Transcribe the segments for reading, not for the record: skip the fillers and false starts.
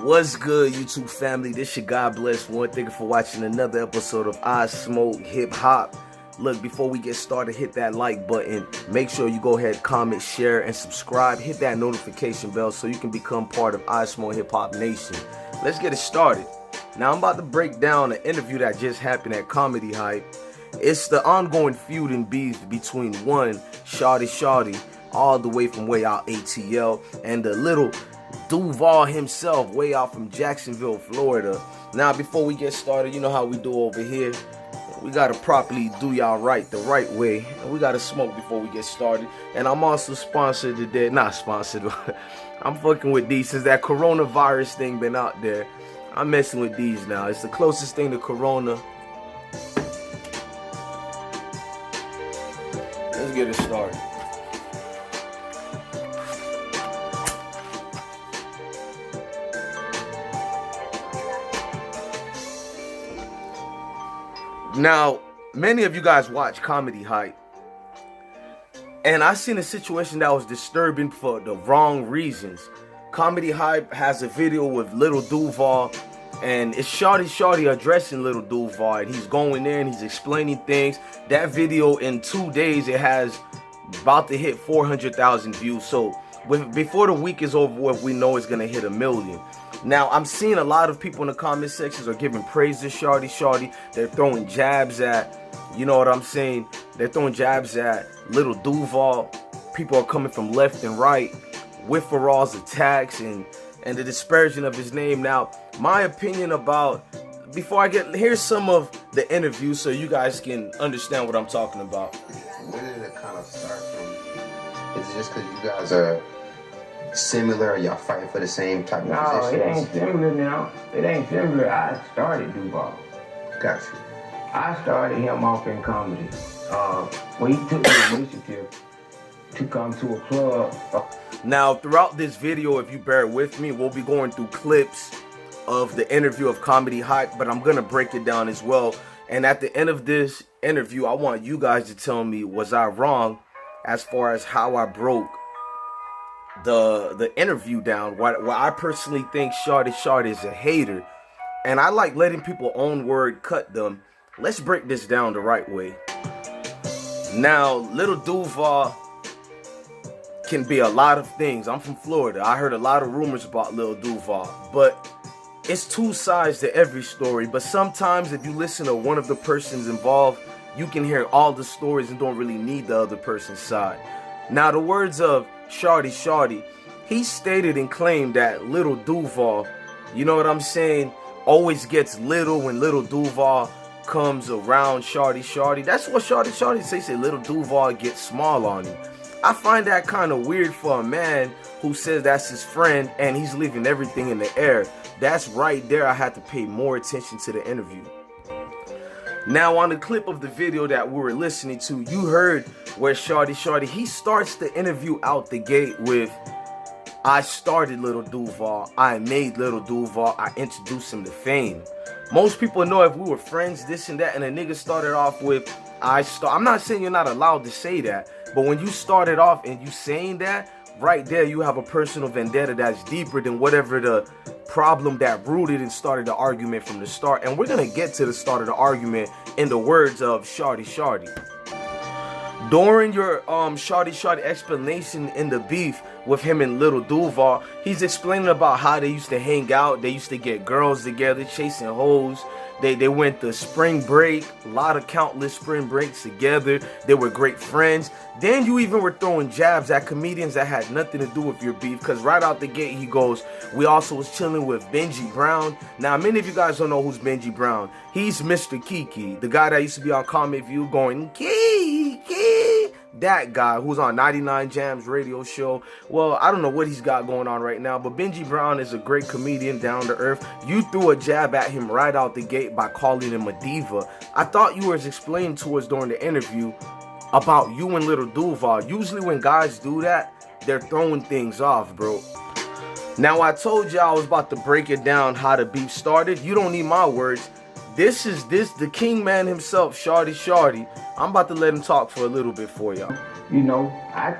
What's good, YouTube family? This your God Bless One. Thank you for watching another episode of I Smoke Hip Hop. Look, before we get started, hit that like button. Make sure you go ahead, comment, share, and subscribe. Hit that notification bell so you can become part of I Smoke Hip Hop Nation. Let's get it started. Now, I'm about to break down an interview that just happened at Comedy Hype. It's the ongoing feud and beef between one Shawty Shawty, all the way from way out ATL, and the Lil Duval himself, way out from Jacksonville, Florida. Now, before we get started, you know how we do over here. We gotta properly do y'all right the right way, and we gotta smoke before we get started. And I'm also sponsored today, not sponsored. I'm fucking with these since that coronavirus thing been out there. I'm messing with these now. It's the closest thing to corona. Let's get it started. Now, many of you guys watch Comedy Hype, and I seen a situation that was disturbing for the wrong reasons. Comedy Hype has a video with Lil Duval, and it's Shawty Shawty addressing Lil Duval, and he's going there and he's explaining things. That video, in 2 days, it has about to hit 400,000 views. So before the week is over with, we know it's gonna hit 1 million. Now, I'm seeing a lot of people in the comment sections are giving praise to Shawty Shawty. They're throwing jabs at, you know what I'm saying? They're throwing jabs at Lil Duval. People are coming from left and right with Farrell's attacks and the dispersion of his name. Now, my opinion about, before I get, here's some of the interview so you guys can understand what I'm talking about. Where did it kind of start from? Is it just because you guys are similar, or y'all fighting for the same type of positions? No, it ain't similar now. It ain't similar. I started Duval. Got you. I started him off in comedy. When he took the initiative to come to a club. Now, throughout this video, if you bear with me, we'll be going through clips of the interview of Comedy Hype, but I'm gonna break it down as well. And at the end of this interview, I want you guys to tell me, was I wrong as far as how I broke the interview down? Why I personally think Shawty Shawty is a hater, and I like letting people own word cut them. Let's break this down the right way. Now, Lil Duval can be a lot of things. I'm from Florida. I heard a lot of rumors about Lil Duval, but it's two sides to every story. But sometimes if you listen to one of the persons involved, you can hear all the stories and don't really need the other person's side. Now, the words of Shawty Shawty, he stated and claimed that Lil Duval, you know what I'm saying, always gets little when Lil Duval comes around Shawty Shawty. That's what Shawty Shawty say Lil Duval gets small on him. I find that kind of weird for a man who says that's his friend and he's leaving everything in the air. That's right there, I had to pay more attention to the interview. Now, on the clip of the video that we were listening to, you heard where Shawty Shawty, he starts the interview out the gate with, I started Lil Duval, I made Lil Duval, I introduced him to fame. Most people know if we were friends, this and that, and a nigga started off with, I'm not saying you're not allowed to say that, but when you started off and you saying that, right there you have a personal vendetta that's deeper than whatever the problem that rooted and started the argument from the start. And we're gonna get to the start of the argument in the words of Shawty Shawty. During your Shawty Shawty explanation in the beef with him and Lil Duval, he's explaining about how they used to hang out, they used to get girls together, chasing hoes. They went to spring break, a lot of countless spring breaks together. They were great friends. Then you even were throwing jabs at comedians that had nothing to do with your beef, because right out the gate he goes, we also was chilling with Benji Brown. Now, many of you guys don't know who's Benji Brown. He's Mr. Kiki, the guy that used to be on Comment View going, Kiki. That guy who's on 99 Jams radio show. Well, I don't know what he's got going on right now, but Benji Brown is a great comedian, down to earth. You threw a jab at him right out the gate by calling him a diva. I thought you were explaining to us during the interview about you and Lil Duval. Usually when guys do that, they're throwing things off, bro. Now, I told you I was about to break it down how the beef started. You don't need my words. This is the king man himself, Shawty Shawty. I'm about to let him talk for a little bit for y'all. You know, I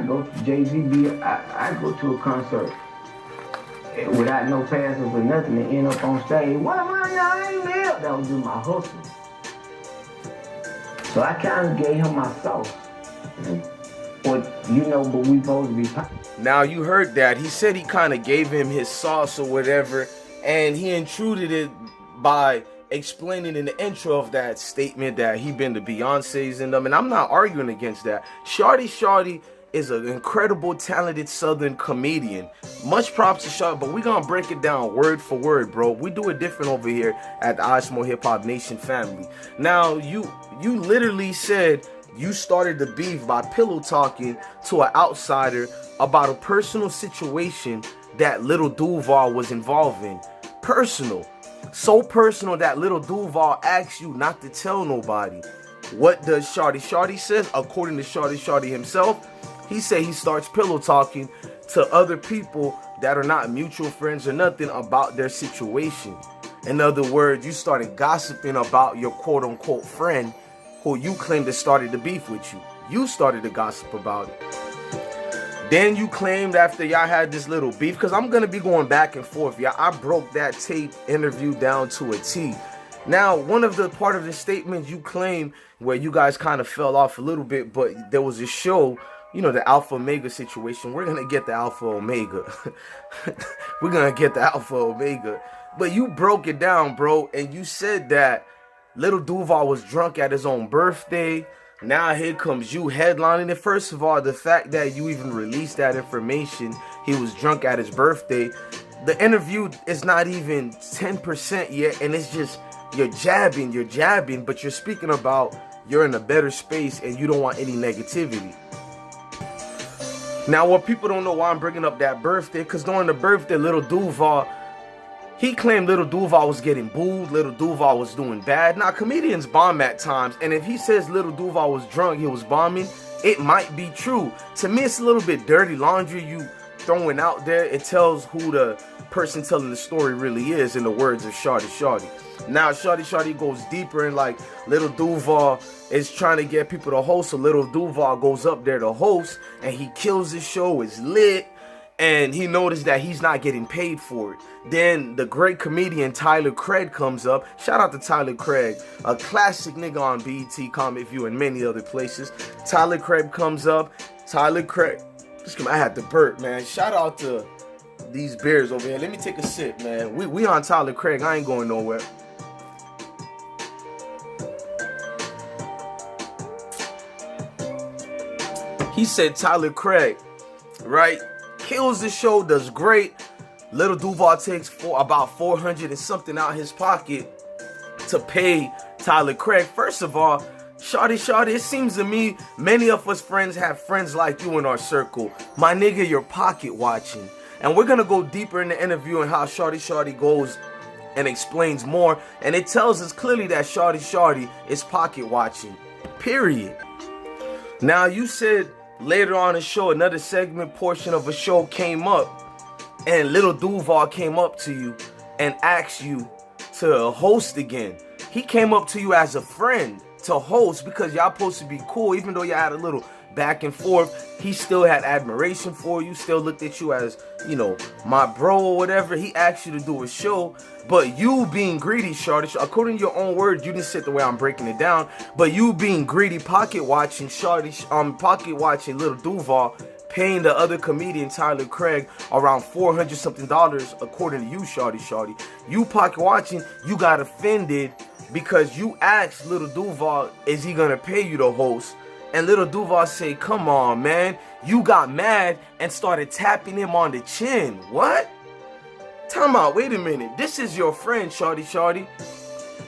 go to Jay-Z, I go to a concert without no passes or nothing to end up on stage. Well, man, I ain't live. That was just my hustle. So I kind of gave him my sauce. But we supposed to be. Now you heard that. He said he kind of gave him his sauce or whatever, and he intruded it by explaining in the intro of that statement that he been to Beyonce's and them, and I'm not arguing against that. Shawty Shawty is an incredible, talented Southern comedian. Much props to Shawty, but we gonna break it down word for word, bro. We do it different over here at the Osmo Hip Hop Nation family. Now, you literally said you started the beef by pillow talking to an outsider about a personal situation that Lil Duval was involved in. Personal. So personal that Lil Duval asked you not to tell nobody. What does Shawty Shawty says? According to Shawty Shawty himself, he said he starts pillow talking to other people that are not mutual friends or nothing about their situation. In other words, you started gossiping about your quote-unquote friend who you claim that started the beef with you. You started to gossip about it. Then you claimed after y'all had this little beef, because I'm going to be going back and forth. Yeah, I broke that tape interview down to a T. Now, one of the part of the statement you claim where you guys kind of fell off a little bit, but there was a show, the Alfamega situation. We're going to get the Alpha Omega. We're going to get the Alpha Omega. But you broke it down, bro, and you said that Lil Duval was drunk at his own birthday. Now here comes you headlining it. First of all, the fact that you even released that information, he was drunk at his birthday. The interview is not even 10% yet, and it's just you're jabbing, but you're speaking about you're in a better space and you don't want any negativity. Now, what people don't know why I'm bringing up that birthday, because during the birthday, Lil Duval, he claimed Lil Duval was getting booed, Lil Duval was doing bad. Now, comedians bomb at times, and if he says Lil Duval was drunk, he was bombing, it might be true. To me, it's a little bit dirty laundry you throwing out there. It tells who the person telling the story really is, in the words of Shawty Shawty. Now, Shawty Shawty goes deeper, and like Lil Duval is trying to get people to host, so Lil Duval goes up there to host, and he kills the show, it's lit. And he noticed that he's not getting paid for it. Then the great comedian Tyler Craig comes up. Shout out to Tyler Craig, a classic nigga on BET, Comic View, and many other places. Tyler Craig comes up. Tyler Craig, I had to burp, man. Shout out to these beers over here. Let me take a sip, man. We on Tyler Craig. I ain't going nowhere. He said Tyler Craig, right? Kills the show, does great. Lil Duval takes about 400 and something out his pocket to pay Tyler Craig. First of all, Shawty, it seems to me many of us friends have friends like you in our circle. My nigga, you're pocket watching. And we're gonna go deeper in the interview and how Shawty goes and explains more. And it tells us clearly that Shawty is pocket watching. Period. Now, you said later on in the show, another segment portion of a show came up, and Lil Duval came up to you and asked you to host again. He came up to you as a friend to host because y'all supposed to be cool. Even though y'all had a little back and forth, he still had admiration for you, still looked at you as, my bro or whatever. He asked you to do a show, but you being greedy, Shawty, according to your own words, you didn't sit the way I'm breaking it down, but you being greedy, pocket watching Lil Duval, paying the other comedian Tyler Craig around $400 something according to you, Shawty. You pocket watching, you got offended because you asked Lil Duval, is he gonna pay you to host? And Lil Duval say, come on, man. You got mad and started tapping him on the chin. What? Time out, wait a minute. This is your friend, Shawty.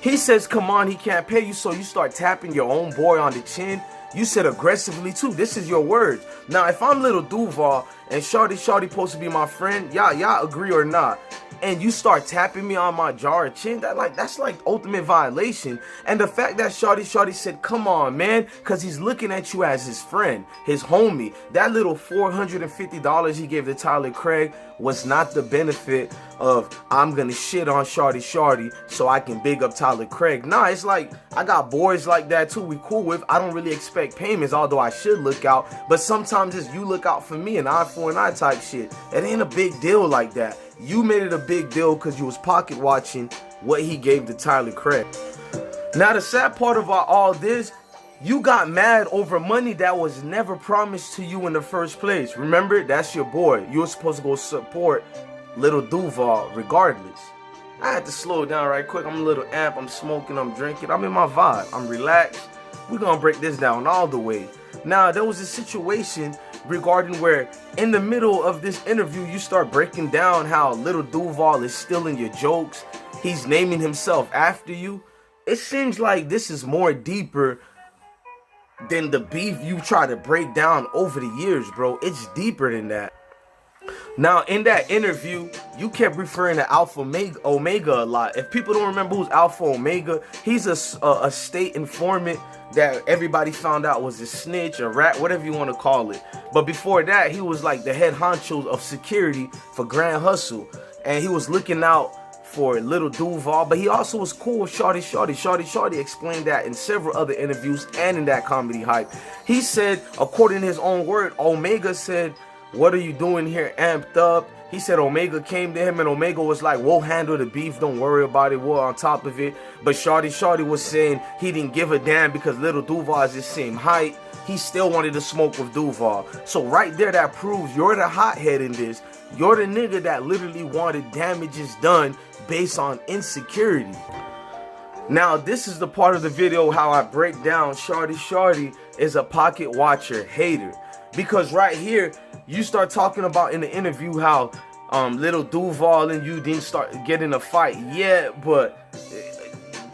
He says, come on, he can't pay you, so you start tapping your own boy on the chin. You said aggressively too. This is your words. Now, if I'm Lil Duval and Shawty supposed to be my friend, y'all agree or not, and you start tapping me on my jaw or chin, that's like ultimate violation. And the fact that Shawty said, come on, man, because he's looking at you as his friend, his homie. That little $450 he gave to Tyler Craig was not the benefit of I'm gonna shit on Shawty so I can big up Tyler Craig. Nah, it's like I got boys like that too we cool with. I don't really expect payments, although I should look out. But sometimes it's you look out for me, an eye for an eye type shit. It ain't a big deal like that. You made it a big deal because you was pocket watching what he gave to Tyler Craig. Now the sad part about all this, you got mad over money that was never promised to you in the first place. Remember, that's your boy. You were supposed to go support Lil Duval regardless. I had to slow down right quick. I'm a little amp. I'm smoking. I'm drinking. I'm in my vibe. I'm relaxed. We're going to break this down all the way. Now, there was a situation regarding where in the middle of this interview, you start breaking down how Lil Duval is stealing your jokes. He's naming himself after you. It seems like this is more deeper than the beef you try to break down over the years, bro. It's deeper than that. Now, in that interview, you kept referring to Alfamega a lot. If people don't remember who's Alfamega, he's a state informant that everybody found out was a snitch, a rat, whatever you want to call it. But before that, he was like the head honcho of security for Grand Hustle. And he was looking out for Lil Duval, but he also was cool with Shawty Shawty. Shawty Shawty explained that in several other interviews and in that comedy hype. He said, according to his own word, Omega said, "What are you doing here amped up?" He said Omega came to him and Omega was like, "We'll handle the beef, don't worry about it, we're on top of it." But Shawty Shawty was saying he didn't give a damn because Lil Duval is the same height. He still wanted to smoke with Duval. So right there, that proves you're the hothead in this. You're the nigga that literally wanted damages done based on insecurity. Now, this is the part of the video how I break down Shawty Shawty is a pocket watcher hater. Because right here, you start talking about in the interview how Lil Duval and you didn't start getting a fight yet, but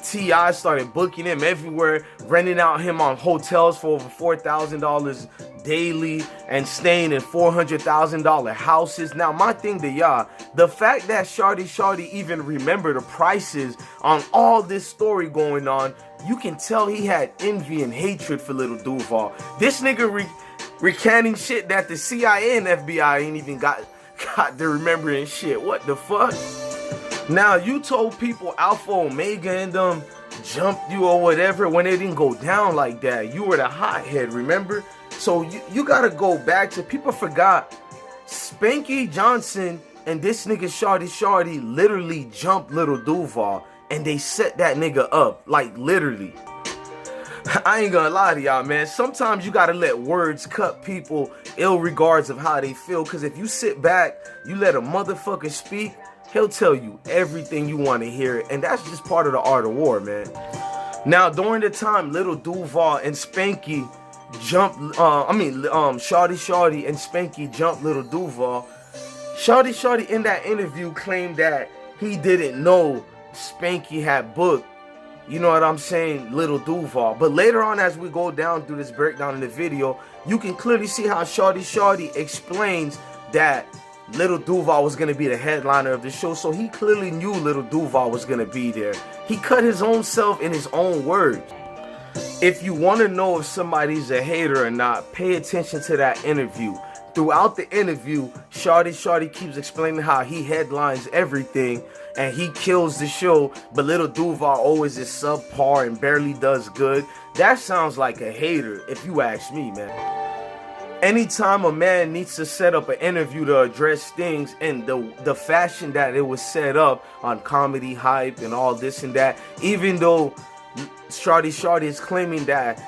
T.I. started booking him everywhere, renting out him on hotels for over $4,000 daily and staying in $400,000 houses. Now, my thing to y'all, the fact that Shawty Shawty even remember the prices on all this story going on, you can tell he had envy and hatred for Lil Duval. This nigga recanting shit that the CIA and FBI ain't even got to remembering shit. What the fuck? Now, you told people Alfamega and them jumped you or whatever when it didn't go down like that. You were the hothead, remember? So you gotta go back to, people forgot Spanky Johnson and this nigga Shawty Shawty literally jumped Lil Duval and they set that nigga up, like literally. I ain't gonna lie to y'all, man. Sometimes you gotta let words cut people ill regards of how they feel, because if you sit back, you let a motherfucker speak, he'll tell you everything you want to hear, and that's just part of the art of war, man. Now, during the time Lil Duval and Spanky jumped, Shawty Shawty and Spanky jumped Lil Duval, Shawty Shawty in that interview claimed that he didn't know Spanky had booked, you know what I'm saying, Lil Duval. But later on, as we go down through this breakdown in the video, you can clearly see how Shawty Shawty explains that Lil Duval was going to be the headliner of the show, so he clearly knew Lil Duval was going to be there. He cut his own self in his own words. If you want to know if somebody's a hater or not, pay attention to that interview. Throughout the interview, Shawty Shawty keeps explaining how he headlines everything and he kills the show, but Lil Duval always is subpar and barely does good. That sounds like a hater, if you ask me, man. Anytime a man needs to set up an interview to address things in the fashion that it was set up on comedy hype and all this and that, even though Shawty Shawty is claiming that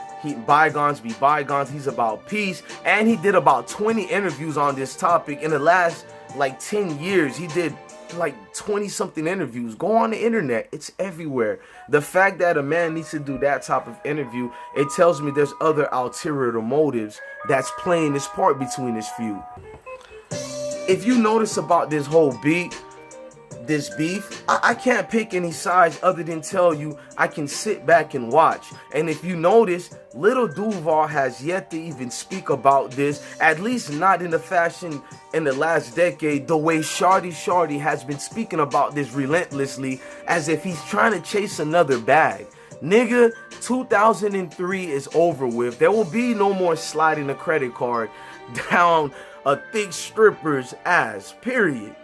bygones be bygones, he's about peace, and he did about 20 interviews on this topic in the last like 10 years. He did like 20 something interviews. Go on the internet, it's everywhere. The fact that a man needs to do that type of interview, it tells me there's other ulterior motives that's playing this part between this feud. If you notice about this whole beef, I can't pick any sides other than tell you I can sit back and watch. And if you notice, Lil Duval has yet to even speak about this, at least not in the fashion in the last decade, the way Shawty Shawty has been speaking about this relentlessly, as if he's trying to chase another bag. Nigga, 2003 is over with. There will be no more sliding a credit card down a thick stripper's ass, period.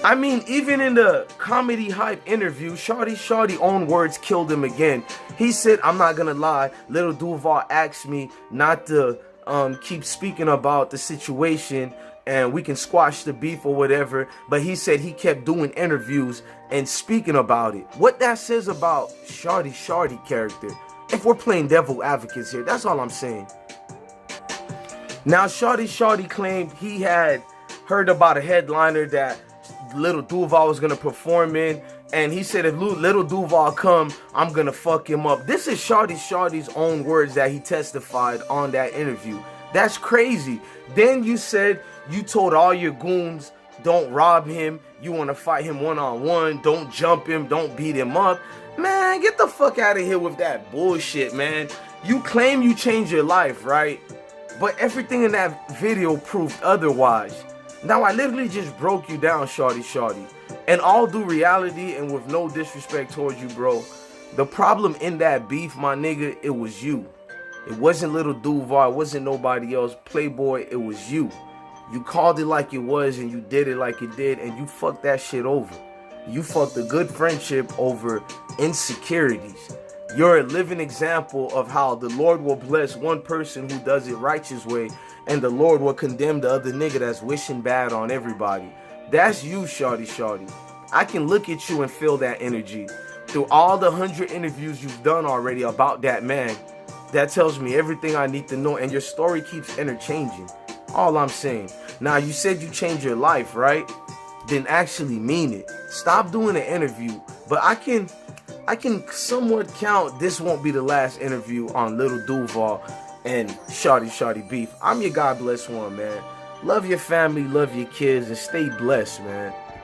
I mean, even in the comedy hype interview, Shawty Shawty own words killed him again. He said, I'm not gonna lie, Lil Duval asked me not to keep speaking about the situation and we can squash the beef or whatever. But he said he kept doing interviews and speaking about it. What that says about Shawty Shawty character, if we're playing devil advocates here, that's all I'm saying. Now, Shawty Shawty claimed he had heard about a headliner that Lil Duval was gonna perform in, and he said if Lil Duval come, I'm gonna fuck him up. This is Shawty Shawty's own words that he testified on that interview. That's crazy. Then you said you told all your goons, don't rob him, you want to fight him one-on-one, don't jump him, don't beat him up. Man, get the fuck out of here with that bullshit, man. You claim you changed your life, right? But everything in that video proved otherwise. Now, I literally just broke you down, Shawty Shawty. And all due reality and with no disrespect towards you, bro, the problem in that beef, my nigga, it was you. It wasn't Lil Duval, it wasn't nobody else. Playboy, it was you. You called it like it was and you did it like it did, and you fucked that shit over. You fucked a good friendship over insecurities. You're a living example of how the Lord will bless one person who does it righteous way, and the Lord will condemn the other nigga that's wishing bad on everybody. That's you, Shawty Shawty. I can look at you and feel that energy. Through all the 100 interviews you've done already about that man, that tells me everything I need to know, and your story keeps interchanging. All I'm saying. Now, you said you changed your life, right? Then actually mean it. Stop doing an interview. But I can somewhat count this won't be the last interview on Lil Duval and Shawty Shawty beef. I'm your God bless one, man. Love your family, love your kids, and stay blessed, man.